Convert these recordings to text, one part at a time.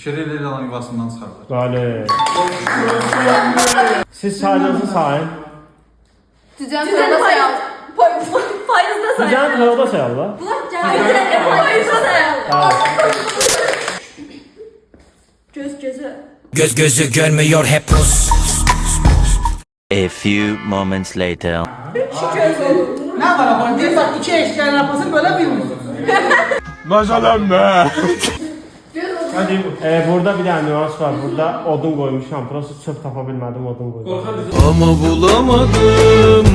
Şireli alan yuvasından çıxardır. Bəli. Siz sayınızı sayın. Düzen sayalım. Payızda sayalım. Düzen kırılda sayarlar. Payızda sayalım. Göz gözü görmüyor hep pus. A few moments later. Ne var ama? Bir bak iki eşlerin arasını böyle bilmiyor. Burada bir tane nüans var. Burada odun koymuşam. Prosto çöp tapa bilmədim, odun koydum. Ama bulamadım.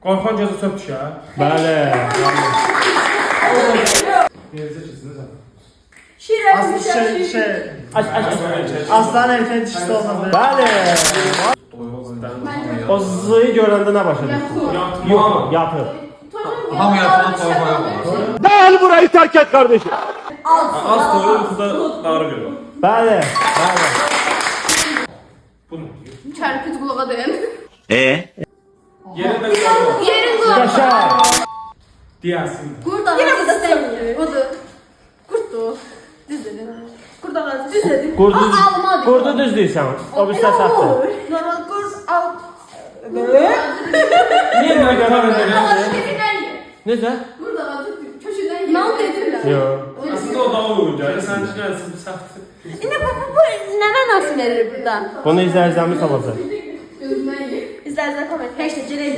Qorxan gözü çöp düşür. Bəli. Aslan erken dişli olmaz. Bəli. O zıyı görəndə nə başa düşdün? Yox, yatır. Hamı yatılan toy koyaq olur. Dəl burayı tərk et kardeşim. Az toyu yuxuda darı görür. Bəli. Bəli. Çarpıcı kulağa dayan. Yerində qalır. Yerin kulağı. Yaşa. Deyəsin. Kurda yine burada istemiyor. Budu. Kurttu. Düz dedin. Kurda kaldı. Düz dedin. Kurdu, Almadı. kurdu düz deyirsən. O bir səhvdir. Normal kurt al. Niyə belə qərar edir? Köşünden ye. Necə? Burada kaldı. Köşüden ye. Ne oldu dedim Yox. Aslında o daha uygun gəlir. Sən gəlsin bir səhvdir. Yine bu neden nasıl verir burada? Bunu izləyicilərimiz alacaq. Gözünden ye. İzlersen koment. Hashtag Celal.